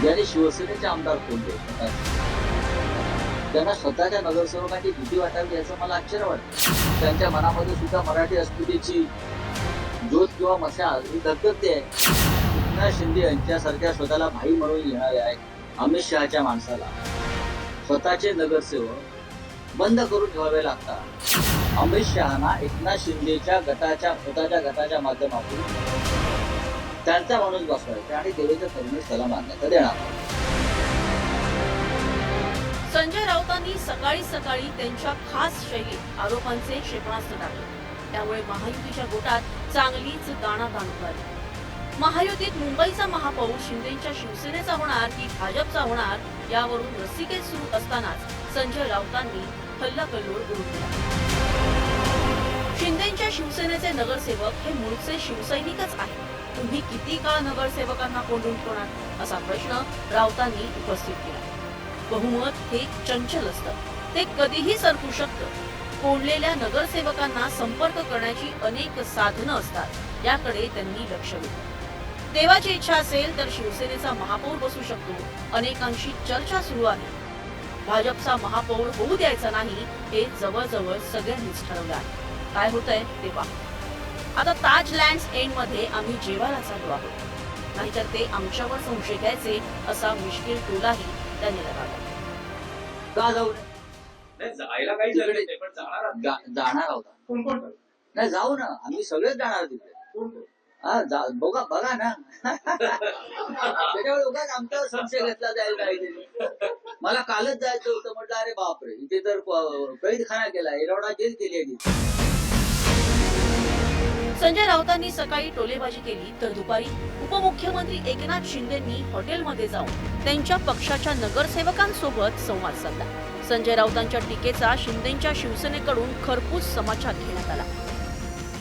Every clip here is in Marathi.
ज्याने शिवसेनेचे आमदार कोणते त्यांना स्वतःच्या नगरसेवकांची भीती वाटावी याचं मला आश्चर्य वाटतं. त्यांच्या मनामध्ये सुद्धा मराठी अस्मितेची ज्योत किंवा मशाल ही धगधगते आहे. एकनाथ शिंदे यांच्यासारख्या स्वतःला भाई म्हणून येणाऱ्या अमित शहाच्या माणसाला स्वतःचे नगरसेवक बंद करून ठेवावे लागतात. अमित शहाना एकनाथ शिंदेच्या स्वतःच्या गटाच्या माध्यमातून त्यांचा माणूस बसवायचा आणि देवेंद्र फडणवीस त्याला मान्यता देणार. संजय राऊतांनी सकाळी सकाळी त्यांच्या खास शैलीत आरोपांचे क्षेपणास्त्र टाकले. त्यामुळे महायुतीच्या गोटात चांगलीच दाणादाण उडाली. महायुतीत मुंबईचा महापौर शिंदेच्या शिवसेनेचा होणार की भाजपचा होणार यावरून रस्सीखेच सुरू असतानाच संजय राऊतांनी हल्लाकल्लोळ उडवून दिला. शिंदेच्या शिवसेनेचे नगरसेवक हे मूळचे शिवसैनिकच आहेत. तुम्ही किती काळ नगरसेवकांना कोंडून ठेवणार असा प्रश्न राऊतांनी उपस्थित केला. बहुमत हे चंचल असतं, ते कधीही सरकू शकतं. कोंडलेल्या नगरसेवकांना संपर्क करण्याची अनेक साधनं असतात, याकडे त्यांनी लक्ष वेधलं. देवाची इच्छा असेल तर शिवसेनेचा महापौर बसू शकतो. अनेकांशी चर्चा सुरू आहे. भाजपचा महापौर होऊ द्यायचा नाही हे जवळजवळ सगळ्यांनीच ठरवलं आहे. काय होतंय ते पहा. आता ताज लँड्स एंड मध्ये आम्ही जेवायला चाललो आहोत, नाहीतर ते आमच्यावर संशय घ्यायचे असा मिश्किल टोलाही त्यांनी लगावला. का जाऊ नाही जायला काही झालं नाही, पण जाणार आहात. जाणार होता. कोण कोण नाही जाऊ ना, आम्ही सगळेच जाणार तिथे. कोण कोण? बघा ना. त्याच्यावर उगाच आमचा संशय घेतला जाईल काही. मला कालच जायचं होतं, म्हटलं अरे बापरे इथे तर कैदखाना केला, एरवडा जेल केली आहे. संजय राऊतांनी सकाळी टोलेबाजी केली तर दुपारी उपमुख्यमंत्री एकनाथ शिंदेंनी हॉटेलमध्ये जाऊन त्यांच्या पक्षाच्या नगरसेवकांसोबत संवाद साधला. संजय राऊतांच्या टीकेचा शिंदेच्या शिवसेनेकडून खरपूस समाचार घेण्यात आला.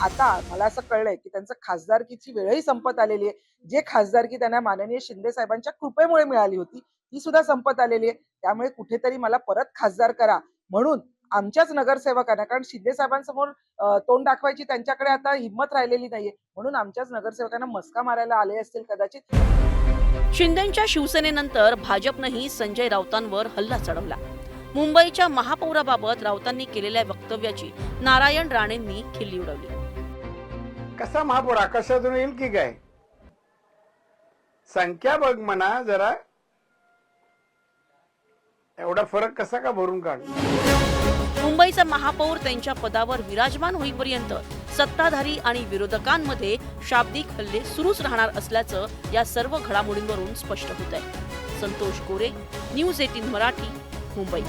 आता मला असं कळलंय की त्यांचं खासदारकीची वेळही संपत आलेली आहे. जे खासदारकी त्यांना माननीय शिंदे साहेबांच्या कृपेमुळे मिळाली होती ती सुद्धा संपत आलेली आहे. त्यामुळे कुठेतरी मला परत खासदार करा म्हणून आमच्याच नगरसेवकांना, कारण शिंदे साहेबांसमोर तोंड दाखवायची त्यांच्याकडे आता हिंमत राहिलेली नाहीये, म्हणून आमच्याच नगरसेवकांना मस्का मारायला आले असतील कदाचित. शिंदेच्या शिवसेनेनंतर भाजपनेही संजय राऊतांवर हल्ला चढवला. मुंबईच्या महापौराबाबत राऊतांनी केलेल्या वक्तव्याची नारायण राणेंनी खिल्ली उडवली. कसा महापौर आकाशातून येईल की काय? संख्या बघ म्हणा जरा, एवढा फरक कसा का भरून काढ. मुंबईचा महापौर त्यांच्या पदावर विराजमान होईपर्यंत सत्ताधारी आणि विरोधकांमध्ये शाब्दिक हल्ले सुरूच राहणार असल्याचं या सर्व घडामोडींवरून स्पष्ट होत आहे. संतोष गोरे, न्यूज 18 मराठी, मुंबई.